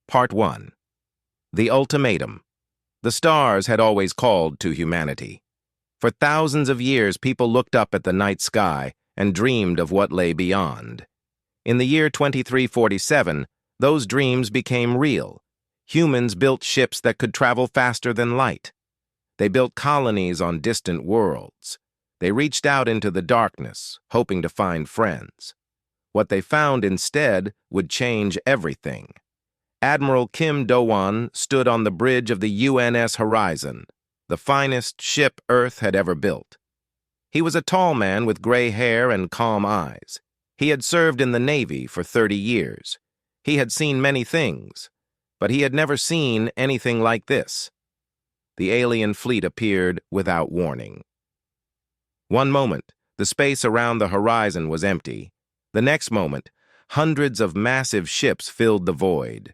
Part 1. The Ultimatum. The stars had always called to humanity. For thousands of years, people looked up at the night sky and dreamed of what lay beyond. In the year 2347, those dreams became real. Humans built ships that could travel faster than light. They built colonies on distant worlds. They reached out into the darkness, hoping to find friends. What they found instead would change everything. Admiral Kim Do-won stood on the bridge of the UNS Horizon, the finest ship Earth had ever built. He was a tall man with gray hair and calm eyes. He had served in the Navy for 30 years. He had seen many things, but he had never seen anything like this. The alien fleet appeared without warning. One moment, the space around the horizon was empty. The next moment, hundreds of massive ships filled the void.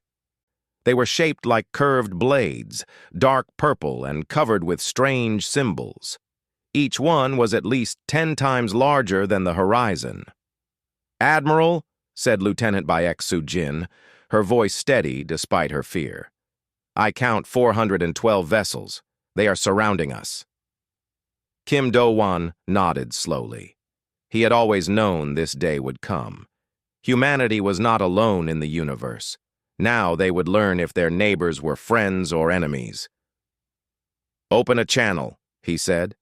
They were shaped like curved blades, dark purple and covered with strange symbols. Each one was at least 10 times larger than the horizon. "Admiral," said Lieutenant Baek Soo-jin, her voice steady despite her fear. "I count 412 vessels. They are surrounding us." Kim Do-won nodded slowly. He had always known this day would come. Humanity was not alone in the universe. Now they would learn if their neighbors were friends or enemies. "Open a channel," he said.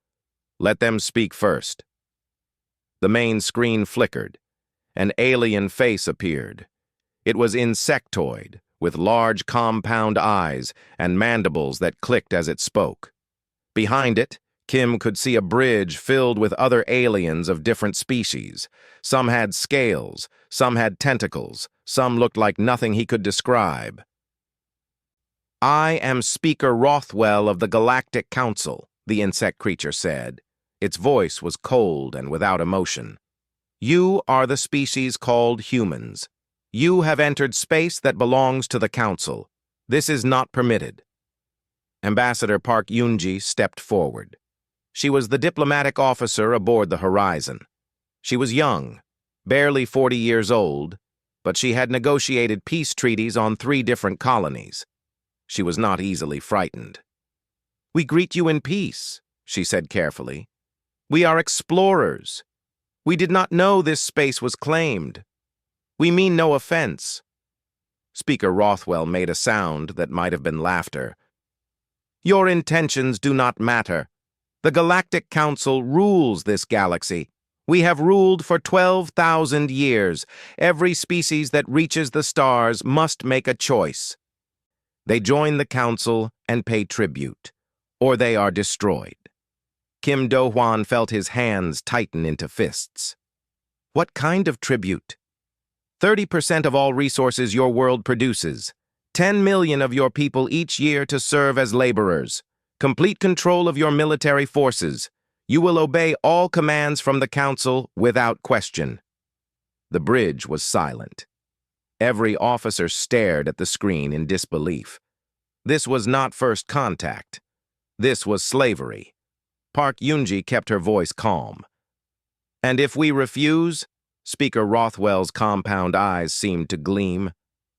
"Let them speak first." The main screen flickered. An alien face appeared. It was insectoid, with large compound eyes and mandibles that clicked as it spoke. Behind it, Kim could see a bridge filled with other aliens of different species. Some had scales, some had tentacles, some looked like nothing he could describe. "I am Speaker Rothwell of the Galactic Council," the insect creature said. Its voice was cold and without emotion. "You are the species called humans. You have entered space that belongs to the Council. This is not permitted." Ambassador Park Yoon-ji stepped forward. She was the diplomatic officer aboard the Horizon. She was young, barely 40 years old, but she had negotiated peace treaties on 3 different colonies. She was not easily frightened. "We greet you in peace," she said carefully. "We are explorers. We did not know this space was claimed. We mean no offense." Speaker Rothwell made a sound that might have been laughter. "Your intentions do not matter. The Galactic Council rules this galaxy. We have ruled for 12,000 years. Every species that reaches the stars must make a choice. They join the Council and pay tribute, or they are destroyed." Kim Do-won felt his hands tighten into fists. "What kind of tribute?" 30% of all resources your world produces. 10 million of your people each year to serve as laborers. Complete control of your military forces. You will obey all commands from the Council without question." The bridge was silent. Every officer stared at the screen in disbelief. This was not first contact. This was slavery. Park Yoon-ji kept her voice calm. "And if we refuse?" Speaker Rothwell's compound eyes seemed to gleam.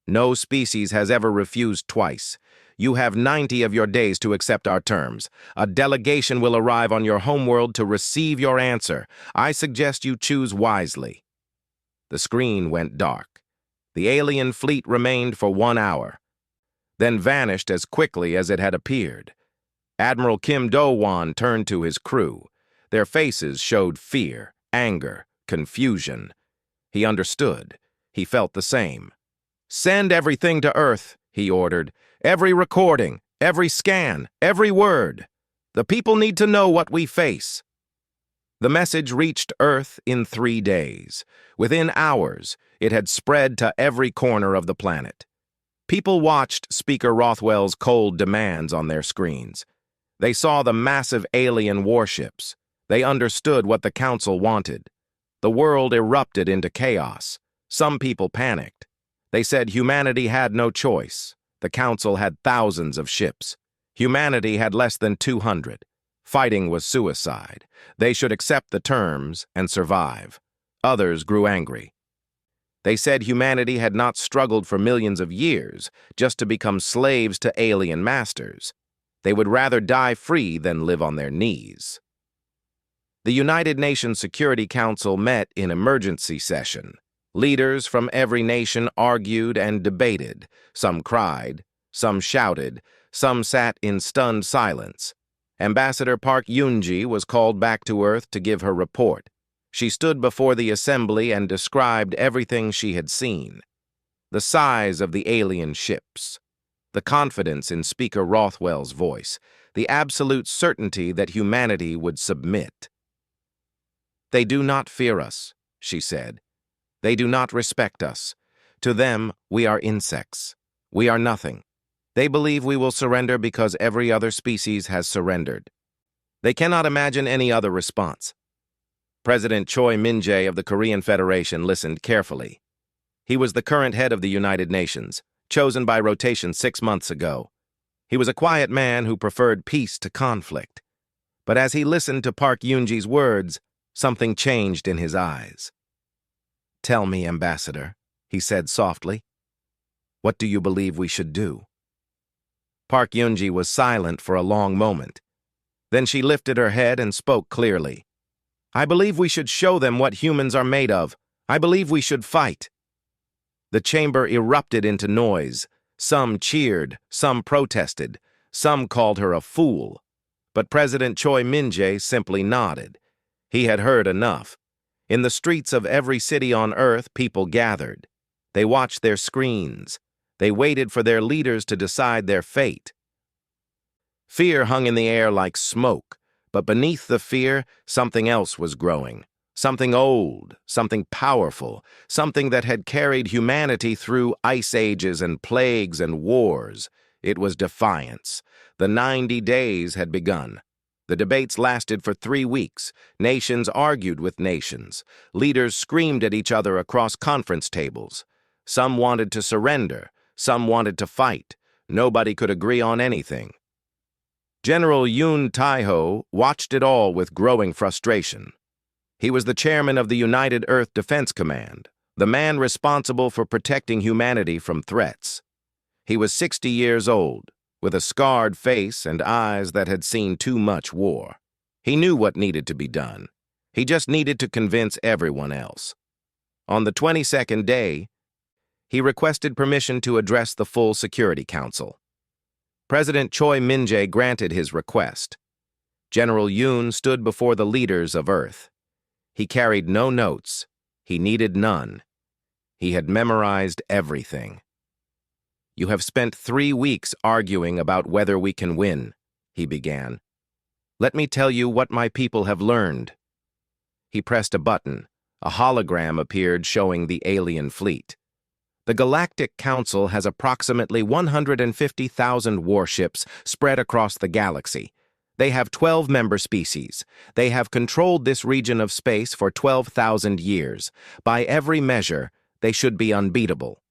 "No species has ever refused twice. You have 90 of your days to accept our terms. A delegation will arrive on your homeworld to receive your answer. I suggest you choose wisely." The screen went dark. The alien fleet remained for 1 hour, then vanished as quickly as it had appeared. Admiral Kim Do-won turned to his crew. Their faces showed fear, anger, confusion. He understood. He felt the same. "Send everything to Earth," he ordered. "Every recording, every scan, every word. The people need to know what we face." The message reached Earth in 3 days. Within hours, it had spread to every corner of the planet. People watched Speaker Rothwell's cold demands on their screens. They saw the massive alien warships. They understood what the Council wanted. The world erupted into chaos. Some people panicked. They said humanity had no choice. The Council had thousands of ships. Humanity had less than 200. Fighting was suicide. They should accept the terms and survive. Others grew angry. They said humanity had not struggled for millions of years just to become slaves to alien masters. They would rather die free than live on their knees. The United Nations Security Council met in emergency session. Leaders from every nation argued and debated. Some cried, some shouted, some sat in stunned silence. Ambassador Park Yoon-ji was called back to Earth to give her report. She stood before the assembly and described everything she had seen. The size of the alien ships, the confidence in Speaker Rothwell's voice, the absolute certainty that humanity would submit. "They do not fear us," she said. "They do not respect us. To them, we are insects. We are nothing. They believe we will surrender because every other species has surrendered. They cannot imagine any other response." President Choi Min-jae of the Korean Federation listened carefully. He was the current head of the United Nations, chosen by rotation 6 months ago. He was a quiet man who preferred peace to conflict. But as he listened to Park Yoon-ji's words, something changed in his eyes. "Tell me, Ambassador," he said softly. "What do you believe we should do?" Park Yoon-ji was silent for a long moment. Then she lifted her head and spoke clearly. "I believe we should show them what humans are made of. I believe we should fight." The chamber erupted into noise. Some cheered, some protested, some called her a fool. But President Choi Min-jae simply nodded. He had heard enough. In the streets of every city on Earth, people gathered. They watched their screens. They waited for their leaders to decide their fate. Fear hung in the air like smoke, but beneath the fear, something else was growing. Something old, something powerful, something that had carried humanity through ice ages and plagues and wars. It was defiance. The 90 days had begun. The debates lasted for 3 weeks. Nations argued with nations. Leaders screamed at each other across conference tables. Some wanted to surrender. Some wanted to fight. Nobody could agree on anything. General Yoon Tae-ho watched it all with growing frustration. He was the chairman of the United Earth Defense Command, the man responsible for protecting humanity from threats. He was 60 years old, with a scarred face and eyes that had seen too much war. He knew what needed to be done. He just needed to convince everyone else. On the 22nd day, he requested permission to address the full Security Council. President Choi Min-jae granted his request. General Yoon stood before the leaders of Earth. He carried no notes. He needed none. He had memorized everything. "You have spent 3 weeks arguing about whether we can win," he began. "Let me tell you what my people have learned." He pressed a button. A hologram appeared showing the alien fleet. The Galactic Council has approximately 150,000 warships spread across the galaxy. They have 12 member species. They have controlled this region of space for 12,000 years. By every measure, they should be unbeatable.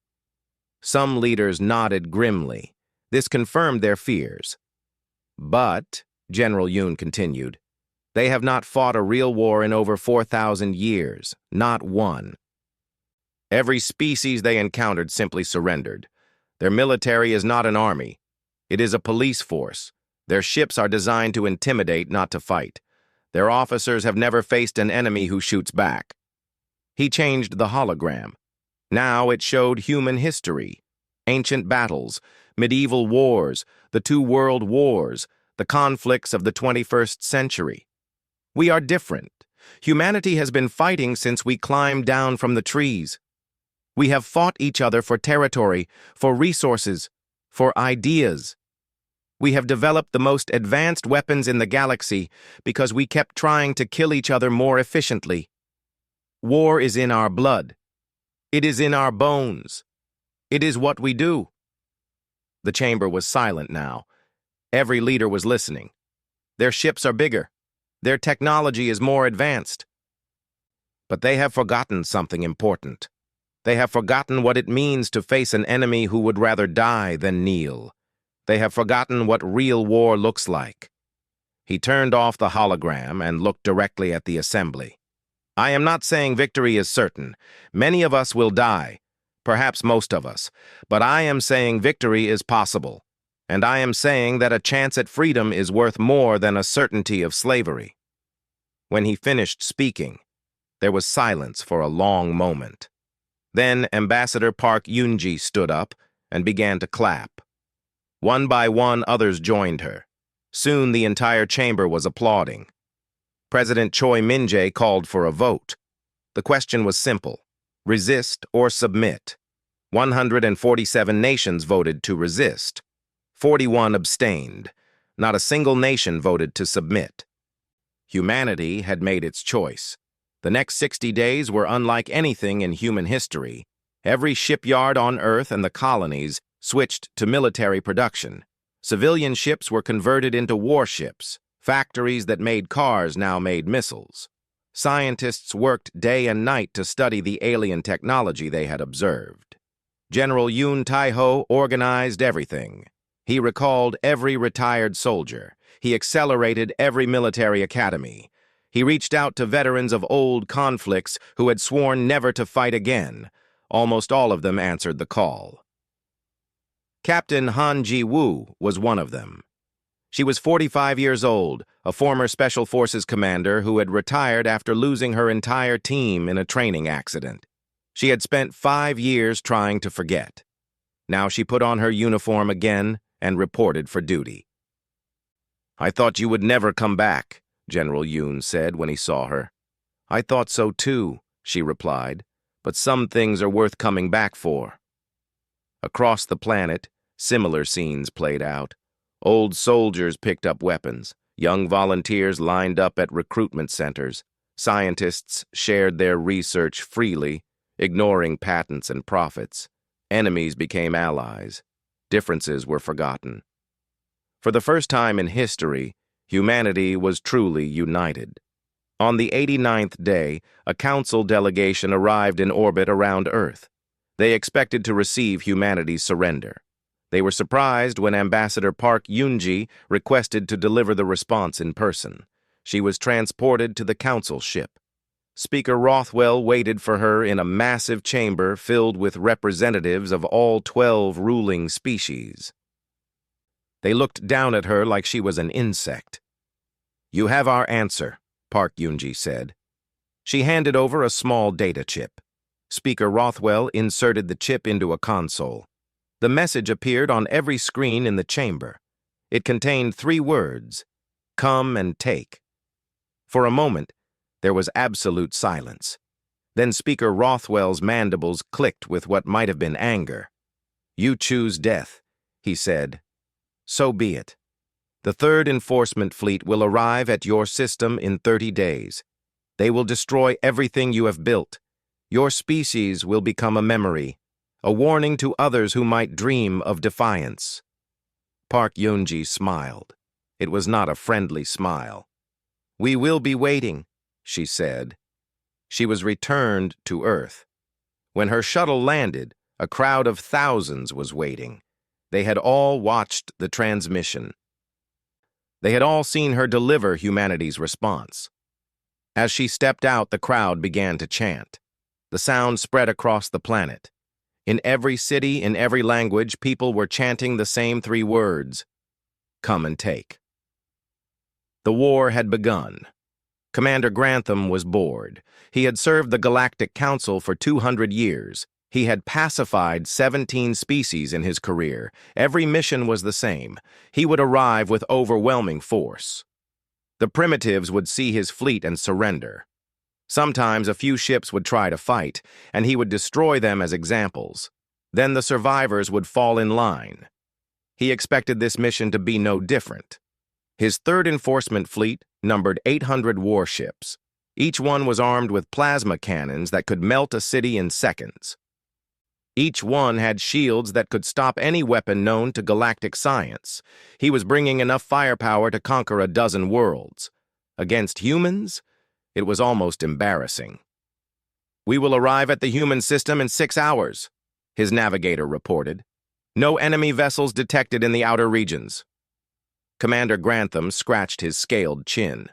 Some leaders nodded grimly. This confirmed their fears. "But," General Yoon continued, "they have not fought a real war in over 4,000 years, not one. Every species they encountered simply surrendered. Their military is not an army. It is a police force. Their ships are designed to intimidate, not to fight. Their officers have never faced an enemy who shoots back." He changed the hologram. Now it showed human history, ancient battles, medieval wars, the 2 world wars, the conflicts of the 21st century. We are different. Humanity has been fighting since we climbed down from the trees. We have fought each other for territory, for resources, for ideas. We have developed the most advanced weapons in the galaxy because we kept trying to kill each other more efficiently. War is in our blood. It is in our bones. It is what we do. The chamber was silent now. Every leader was listening. Their ships are bigger. Their technology is more advanced. But they have forgotten something important. They have forgotten what it means to face an enemy who would rather die than kneel. They have forgotten what real war looks like. He turned off the hologram and looked directly at the assembly. I am not saying victory is certain. Many of us will die, perhaps most of us, but I am saying victory is possible, and I am saying that a chance at freedom is worth more than a certainty of slavery." When he finished speaking, there was silence for a long moment. Then Ambassador Park Yoon-ji stood up and began to clap. One by one, others joined her. Soon the entire chamber was applauding. President Choi Min-jae called for a vote. The question was simple: resist or submit. 147 nations voted to resist. 41 abstained. Not a single nation voted to submit. Humanity had made its choice. The next 60 days were unlike anything in human history. Every shipyard on Earth and the colonies switched to military production. Civilian ships were converted into warships. Factories that made cars now made missiles. Scientists worked day and night to study the alien technology they had observed. General Yoon Tae-ho organized everything. He recalled every retired soldier. He accelerated every military academy. He reached out to veterans of old conflicts who had sworn never to fight again. Almost all of them answered the call. Captain Han Ji-woo was one of them. She was 45 years old, a former Special Forces commander who had retired after losing her entire team in a training accident. She had spent 5 years trying to forget. Now she put on her uniform again and reported for duty. "I thought you would never come back," General Yoon said when he saw her. "I thought so too," she replied, "but some things are worth coming back for." Across the planet, similar scenes played out. Old soldiers picked up weapons. Young volunteers lined up at recruitment centers. Scientists shared their research freely, ignoring patents and profits. Enemies became allies. Differences were forgotten. For the first time in history, humanity was truly united. On the 89th day, a council delegation arrived in orbit around Earth. They expected to receive humanity's surrender. They were surprised when Ambassador Park Yoon-ji requested to deliver the response in person. She was transported to the council ship. Speaker Rothwell waited for her in a massive chamber filled with representatives of all 12 ruling species. They looked down at her like she was an insect. "You have our answer," Park Yoon-ji said. She handed over a small data chip. Speaker Rothwell inserted the chip into a console. The message appeared on every screen in the chamber. It contained 3 words: "Come and take." For a moment, there was absolute silence. Then Speaker Rothwell's mandibles clicked with what might have been anger. "You choose death," he said. "So be it. The 3rd Enforcement Fleet will arrive at your system in 30 days. They will destroy everything you have built. Your species will become a memory, a warning to others who might dream of defiance." Park Yoon-ji smiled. It was not a friendly smile. "We will be waiting," she said. She was returned to Earth. When her shuttle landed, a crowd of thousands was waiting. They had all watched the transmission. They had all seen her deliver humanity's response. As she stepped out, the crowd began to chant. The sound spread across the planet. In every city, in every language, people were chanting the same 3 words: "Come and take." The war had begun. Commander Grantham was bored. He had served the Galactic Council for 200 years. He had pacified 17 species in his career. Every mission was the same. He would arrive with overwhelming force. The primitives would see his fleet and surrender. Sometimes a few ships would try to fight, and he would destroy them as examples. Then the survivors would fall in line. He expected this mission to be no different. His 3rd Enforcement Fleet numbered 800 warships. Each one was armed with plasma cannons that could melt a city in seconds. Each one had shields that could stop any weapon known to galactic science. He was bringing enough firepower to conquer a dozen worlds. Against humans, it was almost embarrassing. "We will arrive at the human system in 6 hours," his navigator reported. "No enemy vessels detected in the outer regions." Commander Grantham scratched his scaled chin.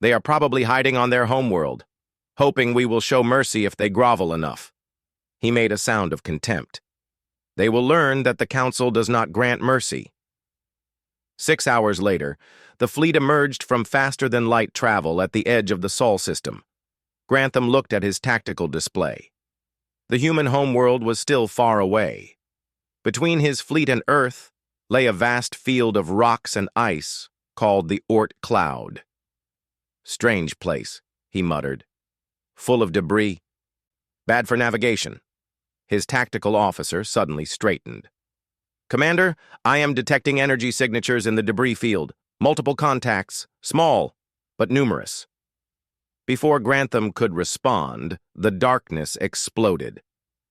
"They are probably hiding on their homeworld." hoping we will show mercy if they grovel enough. He made a sound of contempt. They will learn that the Council does not grant mercy. 6 hours later, the fleet emerged from faster-than-light travel at the edge of the Sol system. Grantham looked at his tactical display. The human homeworld was still far away. Between his fleet and Earth lay a vast field of rocks and ice called the Oort Cloud. "Strange place," he muttered. "Full of debris. Bad for navigation." His tactical officer suddenly straightened. "Commander, I am detecting energy signatures in the debris field. Multiple contacts, small, but numerous." Before Grantham could respond, the darkness exploded.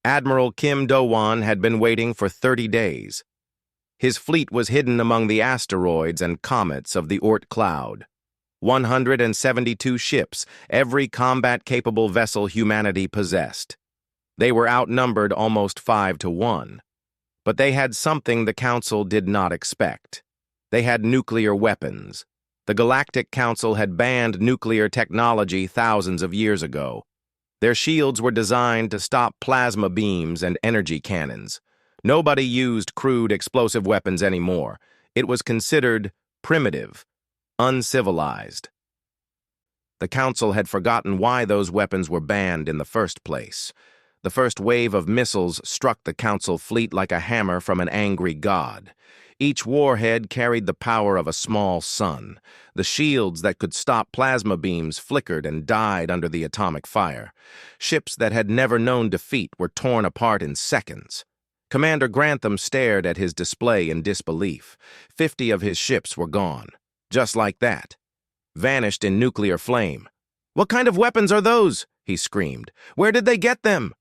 Admiral Kim Do-won had been waiting for 30 days. His fleet was hidden among the asteroids and comets of the Oort Cloud. 172 ships, every combat-capable vessel humanity possessed. They were outnumbered almost 5-1. But they had something the Council did not expect. They had nuclear weapons. The Galactic Council had banned nuclear technology thousands of years ago. Their shields were designed to stop plasma beams and energy cannons. Nobody used crude explosive weapons anymore. It was considered primitive, uncivilized. The Council had forgotten why those weapons were banned in the first place. The first wave of missiles struck the Council fleet like a hammer from an angry god. Each warhead carried the power of a small sun. The shields that could stop plasma beams flickered and died under the atomic fire. Ships that had never known defeat were torn apart in seconds. Commander Grantham stared at his display in disbelief. 50 of his ships were gone. Just like that. Vanished in nuclear flame. "What kind of weapons are those?" he screamed. "Where did they get them?"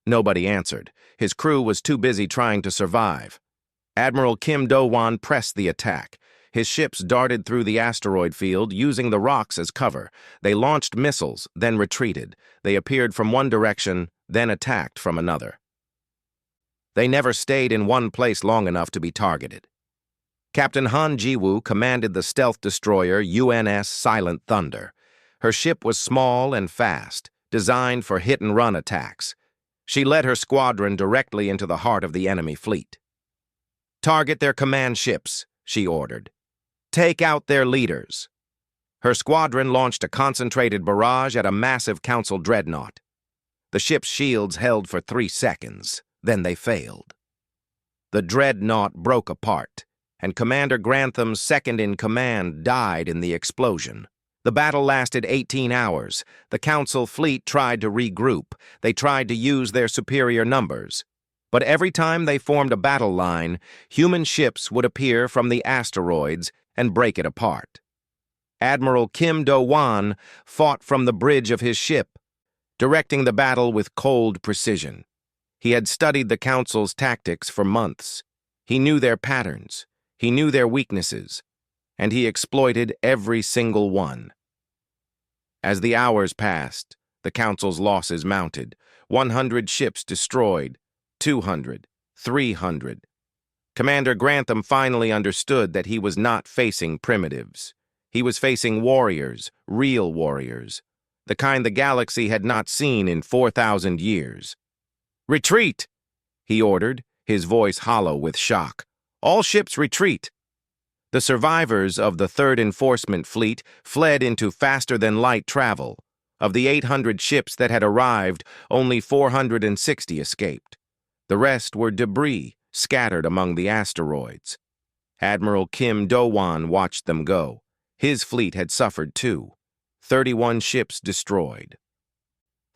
Nobody answered. His crew was too busy trying to survive. Admiral Kim Do-won pressed the attack. His ships darted through the asteroid field, using the rocks as cover. They launched missiles, then retreated. They appeared from one direction, then attacked from another. They never stayed in one place long enough to be targeted. Captain Han Ji-woo commanded the stealth destroyer UNS Silent Thunder. Her ship was small and fast, designed for hit-and-run attacks. She led her squadron directly into the heart of the enemy fleet. "Target their command ships," she ordered. "Take out their leaders." Her squadron launched a concentrated barrage at a massive Council dreadnought. The ship's shields held for 3 seconds, then they failed. The dreadnought broke apart, and Commander Grantham's second-in-command died in the explosion. The battle lasted 18 hours. The Council fleet tried to regroup. They tried to use their superior numbers. But every time they formed a battle line, human ships would appear from the asteroids and break it apart. Admiral Kim Do-won fought from the bridge of his ship, directing the battle with cold precision. He had studied the Council's tactics for months. He knew their patterns. He knew their weaknesses. And he exploited every single one. As the hours passed, the Council's losses mounted. 100 ships destroyed, 200, 300. Commander Grantham finally understood that he was not facing primitives. He was facing warriors, real warriors, the kind the galaxy had not seen in 4,000 years. "Retreat!" he ordered, his voice hollow with shock. "All ships retreat!" The survivors of the 3rd Enforcement Fleet fled into faster-than-light travel. Of the 800 ships that had arrived, only 460 escaped. The rest were debris scattered among the asteroids. Admiral Kim Do-won watched them go. His fleet had suffered too. 31 ships destroyed.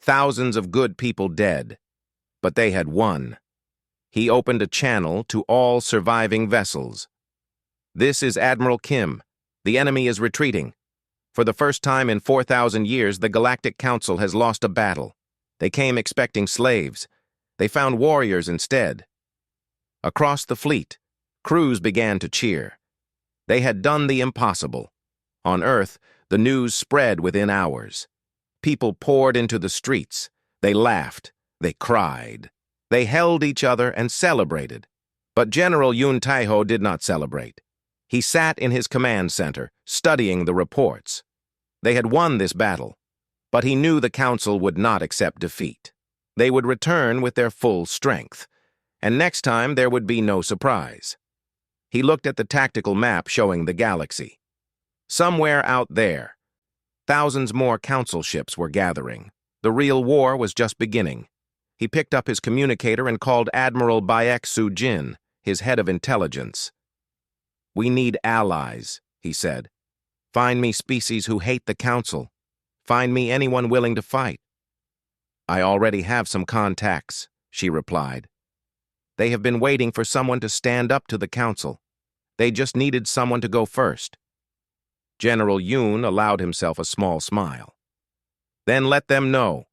Thousands of good people dead. But they had won. He opened a channel to all surviving vessels. "This is Admiral Kim. The enemy is retreating. For the first time in 4,000 years, the Galactic Council has lost a battle. They came expecting slaves. They found warriors instead." Across the fleet, crews began to cheer. They had done the impossible. On Earth, the news spread within hours. People poured into the streets. They laughed. They cried. They held each other and celebrated. But General Yoon Tae-ho did not celebrate. He sat in his command center, studying the reports. They had won this battle. But he knew the Council would not accept defeat. They would return with their full strength, and next time there would be no surprise. He looked at the tactical map showing the galaxy. Somewhere out there, thousands more Council ships were gathering. The real war was just beginning. He picked up his communicator and called Admiral Bayek Su-jin, his head of intelligence. "We need allies," he said. "Find me species who hate the Council. Find me anyone willing to fight." "I already have some contacts," she replied. "They have been waiting for someone to stand up to the Council. They just needed someone to go first." General Yoon allowed himself a small smile. "Then let them know.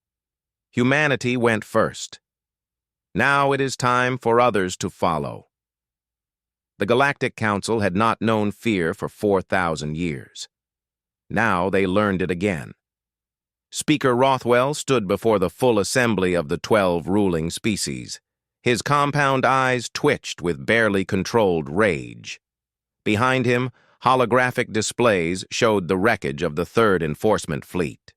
Humanity went first. Now it is time for others to follow." The Galactic Council had not known fear for 4,000 years. Now they learned it again. Speaker Rothwell stood before the full assembly of the 12 ruling species. His compound eyes twitched with barely controlled rage. Behind him, holographic displays showed the wreckage of the 3rd Enforcement Fleet.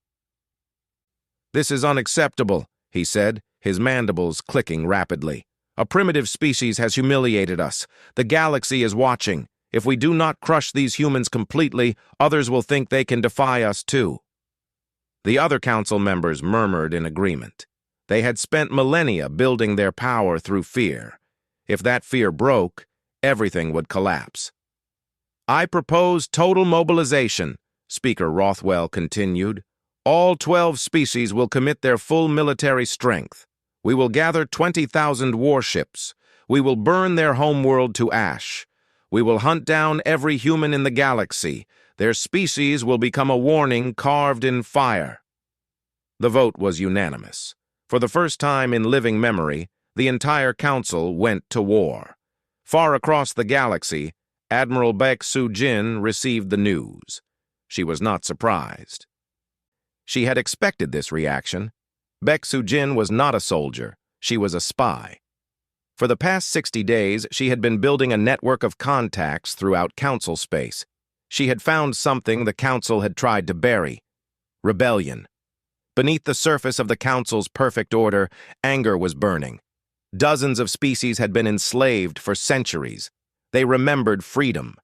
"This is unacceptable," he said, his mandibles clicking rapidly. "A primitive species has humiliated us. The galaxy is watching. If we do not crush these humans completely, others will think they can defy us too." The other Council members murmured in agreement. They had spent millennia building their power through fear. If that fear broke, everything would collapse. "I propose total mobilization," Speaker Rothwell continued. "All 12 species will commit their full military strength. We will gather 20,000 warships. We will burn their homeworld to ash. We will hunt down every human in the galaxy. Their species will become a warning carved in fire." The vote was unanimous. For the first time in living memory, the entire Council went to war. Far across the galaxy, Admiral Baek Su-jin received the news. She was not surprised. She had expected this reaction. Baek Su-jin was not a soldier. She was a spy. For the past 60 days, she had been building a network of contacts throughout Council space. She had found something the Council had tried to bury: rebellion. Beneath the surface of the Council's perfect order, anger was burning. Dozens of species had been enslaved for centuries. They remembered freedom.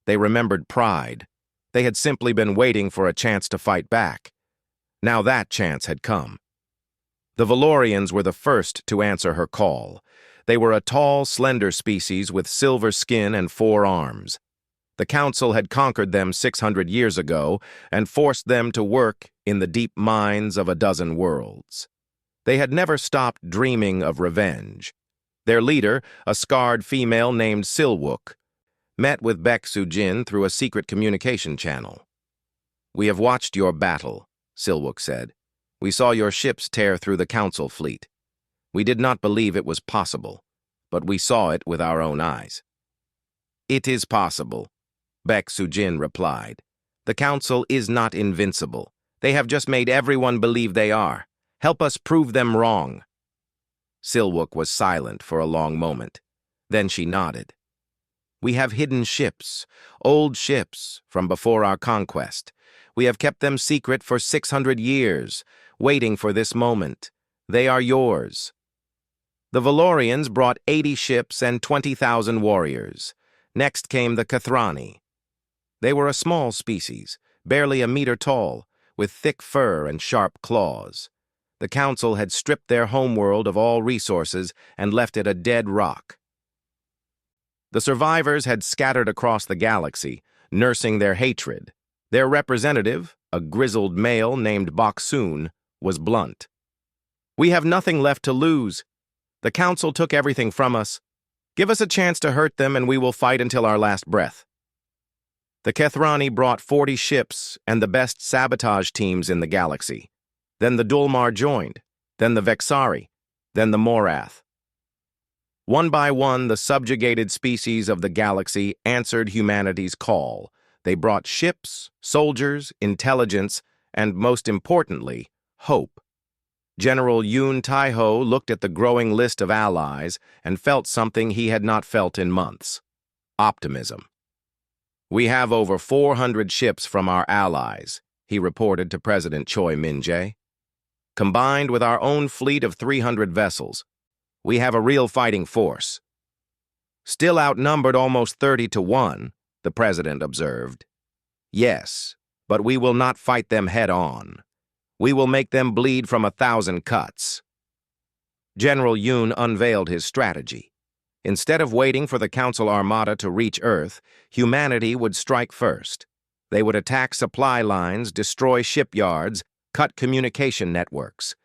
They remembered pride. They had simply been waiting for a chance to fight back. Now that chance had come. The Valorians were the first to answer her call. They were a tall, slender species with silver skin and 4 arms. The Council had conquered them 600 years ago and forced them to work in the deep mines of a dozen worlds. They had never stopped dreaming of revenge. Their leader, a scarred female named Silwook, met with Baek Su-jin through a secret communication channel. "We have watched your battle," Silwook said. "We saw your ships tear through the Council fleet. We did not believe it was possible, but we saw it with our own eyes." "It is possible," Baek Su-jin replied. "The Council is not invincible. They have just made everyone believe they are. Help us prove them wrong." Silwook was silent for a long moment. Then she nodded. "We have hidden ships, old ships from before our conquest. We have kept them secret for 600 years, waiting for this moment. They are yours." The Valorians brought 80 ships and 20,000 warriors. Next came the Kathrani. They were a small species, barely a meter tall, with thick fur and sharp claws. The Council had stripped their homeworld of all resources and left it a dead rock. The survivors had scattered across the galaxy, nursing their hatred. Their representative, a grizzled male named Boksoon, was blunt. "We have nothing left to lose. The Council took everything from us. Give us a chance to hurt them and we will fight until our last breath." The Kathrani brought 40 ships and the best sabotage teams in the galaxy. Then the Dulmar joined, then the Vexari, then the Morath. One by one, the subjugated species of the galaxy answered humanity's call. They brought ships, soldiers, intelligence, and, most importantly, hope. General Yoon Tae-ho looked at the growing list of allies and felt something he had not felt in months: optimism. "We have over 400 ships from our allies," he reported to President Choi Min-jae. "Combined with our own fleet of 300 vessels, we have a real fighting force." "Still outnumbered almost 30-1, the president observed. "Yes, but we will not fight them head-on. We will make them bleed from 1,000 cuts." General Yoon unveiled his strategy. Instead of waiting for the Council Armada to reach Earth, humanity would strike first. They would attack supply lines, destroy shipyards, cut communication networks.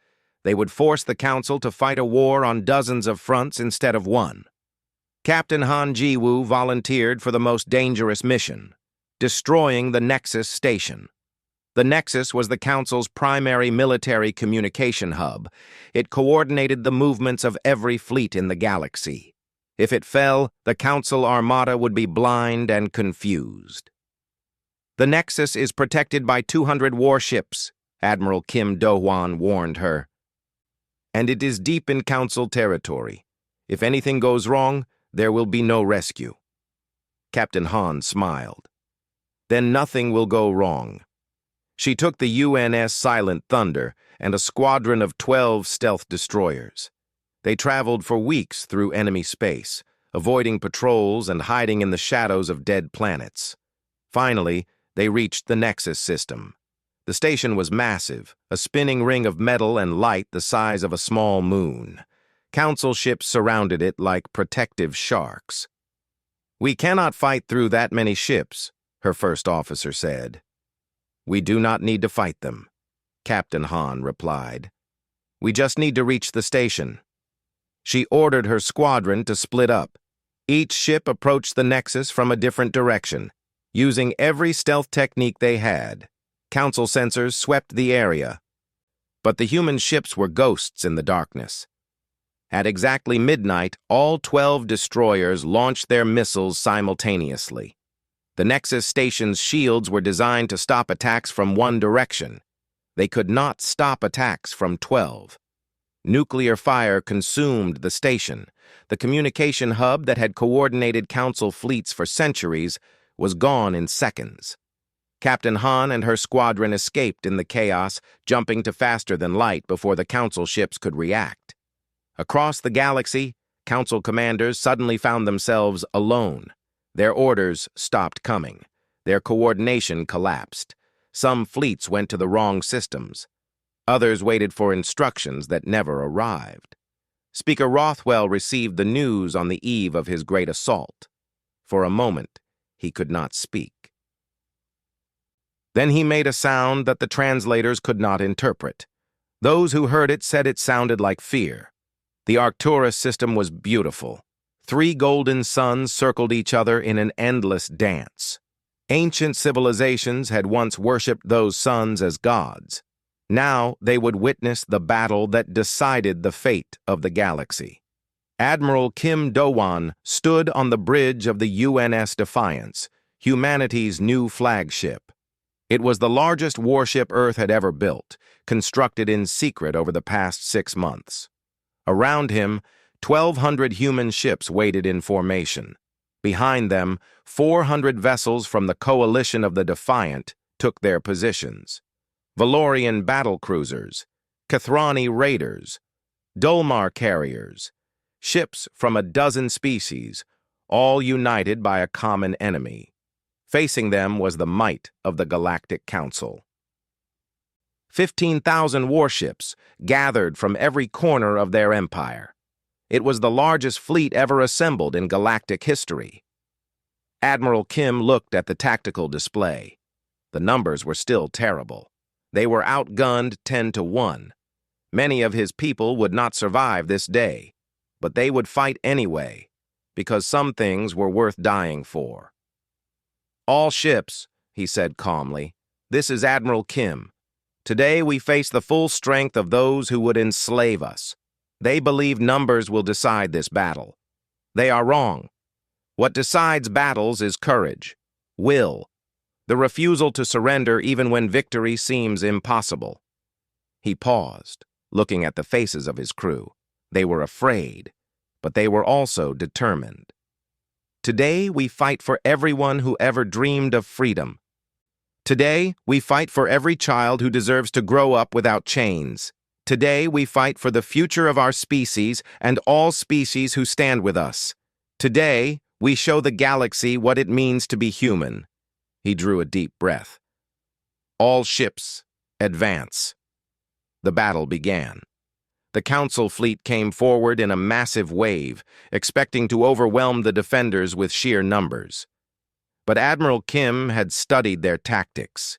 They would force the Council to fight a war on dozens of fronts instead of one. Captain Han Ji-woo volunteered for the most dangerous mission, destroying the Nexus station. The Nexus was the Council's primary military communication hub. It coordinated the movements of every fleet in the galaxy. If it fell, the Council Armada would be blind and confused. "The Nexus is protected by 200 warships," Admiral Kim Do-hwan warned her. "And it is deep in Council territory. If anything goes wrong, there will be no rescue." Captain Han smiled. "Then nothing will go wrong." She took the UNS Silent Thunder and a squadron of 12 stealth destroyers. They traveled for weeks through enemy space, avoiding patrols and hiding in the shadows of dead planets. Finally, they reached the Nexus system. The station was massive, a spinning ring of metal and light the size of a small moon. Council ships surrounded it like protective sharks. "We cannot fight through that many ships," her first officer said. "We do not need to fight them," Captain Han replied. "We just need to reach the station." She ordered her squadron to split up. Each ship approached the Nexus from a different direction, using every stealth technique they had. Council sensors swept the area, but the human ships were ghosts in the darkness. At exactly midnight, all 12 destroyers launched their missiles simultaneously. The Nexus station's shields were designed to stop attacks from one direction. They could not stop attacks from 12. Nuclear fire consumed the station. The communication hub that had coordinated Council fleets for centuries was gone in seconds. Captain Han and her squadron escaped in the chaos, jumping to faster than light before the Council ships could react. Across the galaxy, Council commanders suddenly found themselves alone. Their orders stopped coming. Their coordination collapsed. Some fleets went to the wrong systems. Others waited for instructions that never arrived. Speaker Rothwell received the news on the eve of his great assault. For a moment, he could not speak. Then he made a sound that the translators could not interpret. Those who heard it said it sounded like fear. The Arcturus system was beautiful. 3 golden suns circled each other in an endless dance. Ancient civilizations had once worshipped those suns as gods. Now they would witness the battle that decided the fate of the galaxy. Admiral Kim Do-hwan stood on the bridge of the UNS Defiance, humanity's new flagship. It was the largest warship Earth had ever built, constructed in secret over the past 6 months. Around him, 1,200 human ships waited in formation. Behind them, 400 vessels from the coalition of the Defiant took their positions. Valorian battlecruisers, Kathrani raiders, Dolmar carriers, ships from a dozen species, all united by a common enemy. Facing them was the might of the Galactic Council. 15,000 warships gathered from every corner of their empire. It was the largest fleet ever assembled in galactic history. Admiral Kim looked at the tactical display. The numbers were still terrible. They were outgunned 10-1. Many of his people would not survive this day, but they would fight anyway, because some things were worth dying for. "All ships," he said calmly. "This is Admiral Kim. Today we face the full strength of those who would enslave us. They believe numbers will decide this battle. They are wrong. What decides battles is courage, will, the refusal to surrender even when victory seems impossible." He paused, looking at the faces of his crew. They were afraid, but they were also determined. "Today we fight for everyone who ever dreamed of freedom. Today, we fight for every child who deserves to grow up without chains. Today, we fight for the future of our species and all species who stand with us. Today, we show the galaxy what it means to be human." He drew a deep breath. "All ships, advance." The battle began. The Council fleet came forward in a massive wave, expecting to overwhelm the defenders with sheer numbers. But Admiral Kim had studied their tactics.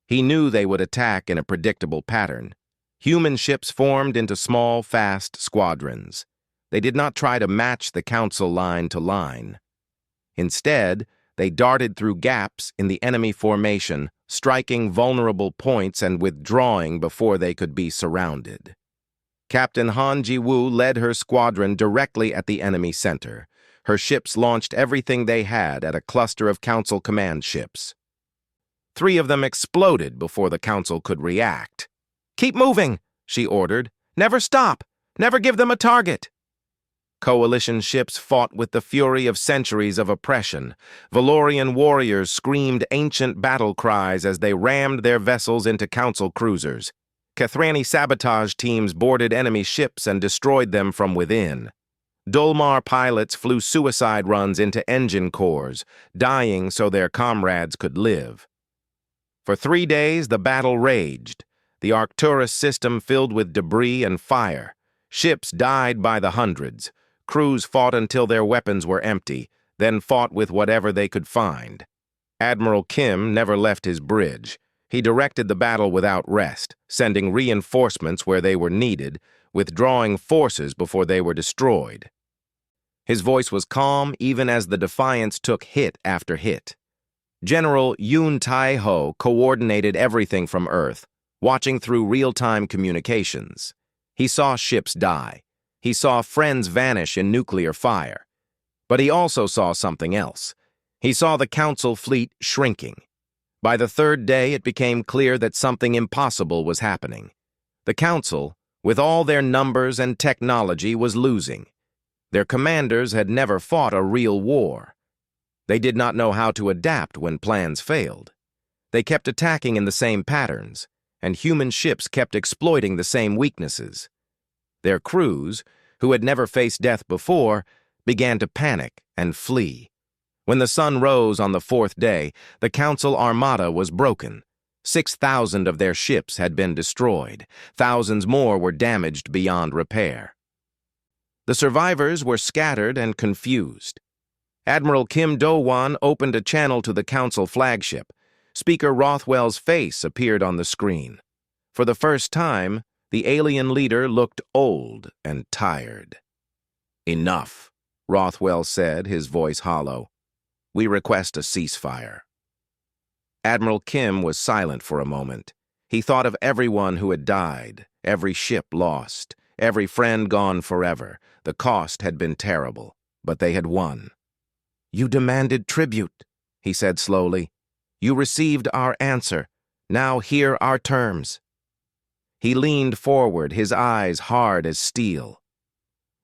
He knew they would attack in a predictable pattern. Human ships formed into small, fast squadrons. They did not try to match the Council line to line. Instead, they darted through gaps in the enemy formation, striking vulnerable points and withdrawing before they could be surrounded. Captain Han Ji-woo led her squadron directly at the enemy center. Her ships launched everything they had at a cluster of Council command ships. 3 of them exploded before the Council could react. "Keep moving," she ordered. "Never stop. Never give them a target." Coalition ships fought with the fury of centuries of oppression. Valorian warriors screamed ancient battle cries as they rammed their vessels into Council cruisers. Kathrani sabotage teams boarded enemy ships and destroyed them from within. Dulmar pilots flew suicide runs into engine cores, dying so their comrades could live. For 3 days, the battle raged, the Arcturus system filled with debris and fire. Ships died by the hundreds. Crews fought until their weapons were empty, then fought with whatever they could find. Admiral Kim never left his bridge. He directed the battle without rest, sending reinforcements where they were needed, withdrawing forces before they were destroyed. His voice was calm even as the Defiance took hit after hit. General Yoon Tae-ho coordinated everything from Earth, watching through real-time communications. He saw ships die. He saw friends vanish in nuclear fire. But he also saw something else. He saw the Council fleet shrinking. By the 3rd day, it became clear that something impossible was happening. The Council, with all their numbers and technology, was losing. Their commanders had never fought a real war. They did not know how to adapt when plans failed. They kept attacking in the same patterns, and human ships kept exploiting the same weaknesses. Their crews, who had never faced death before, began to panic and flee. When the sun rose on the 4th day, the Council armada was broken. 6,000 of their ships had been destroyed. Thousands more were damaged beyond repair. The survivors were scattered and confused. Admiral Kim Do-won opened a channel to the Council flagship. Speaker Rothwell's face appeared on the screen. For the first time, the alien leader looked old and tired. "Enough," Rothwell said, his voice hollow. "We request a ceasefire." Admiral Kim was silent for a moment. He thought of everyone who had died, every ship lost, every friend gone forever. The cost had been terrible, but they had won. "You demanded tribute," he said slowly. "You received our answer. Now hear our terms." He leaned forward, his eyes hard as steel.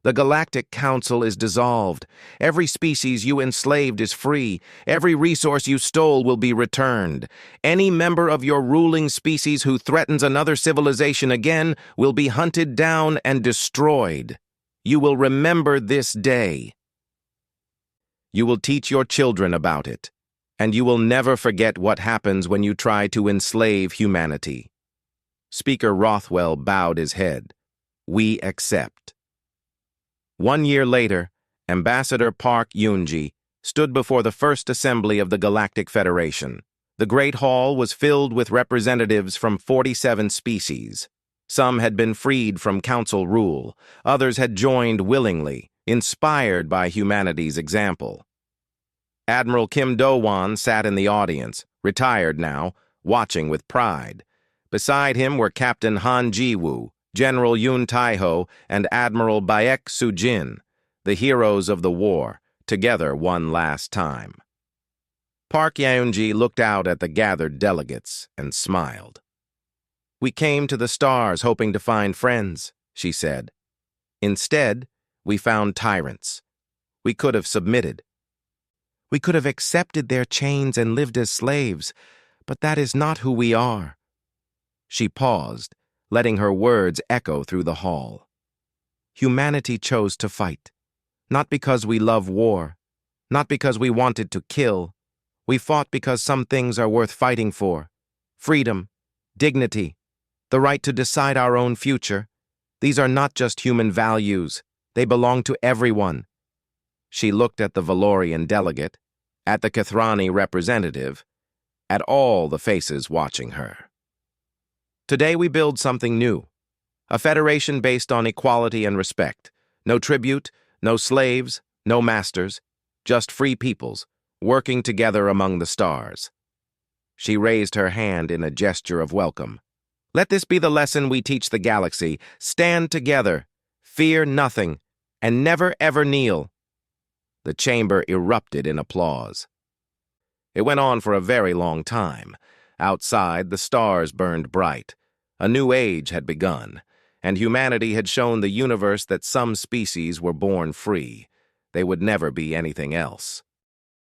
"The Galactic Council is dissolved. Every species you enslaved is free. Every resource you stole will be returned. Any member of your ruling species who threatens another civilization again will be hunted down and destroyed. You will remember this day. You will teach your children about it, and you will never forget what happens when you try to enslave humanity." Speaker Rothwell bowed his head. "We accept." 1 year later, Ambassador Park Yoon-ji stood before the first assembly of the Galactic Federation. The Great Hall was filled with representatives from 47 species. Some had been freed from Council rule. Others had joined willingly, inspired by humanity's example. Admiral Kim Do-won sat in the audience, retired now, watching with pride. Beside him were Captain Han Ji-woo, General Yoon Tae-ho, and Admiral Baek Soo-jin, the heroes of the war, together one last time. Park Yeon-ji looked out at the gathered delegates and smiled. "We came to the stars hoping to find friends," she said. "Instead, we found tyrants. We could have submitted. We could have accepted their chains and lived as slaves, But that is not who we are." She paused, letting her words echo through the hall. "Humanity chose to fight, not because we love war, not because we wanted to kill. We fought because some things are worth fighting for. Freedom, dignity, the right to decide our own future. These are not just human values. They belong to everyone." She looked at the Valorian delegate, at the Kathrani representative, at all the faces watching her. "Today we build something new. A federation based on equality and respect. No tribute, no slaves, no masters, just free peoples, working together among the stars." She raised her hand in a gesture of welcome. "Let this be the lesson we teach the galaxy. Stand together, fear nothing, and never ever kneel." The chamber erupted in applause. It went on for a very long time. Outside, the stars burned bright. A new age had begun, and humanity had shown the universe that some species were born free. They would never be anything else.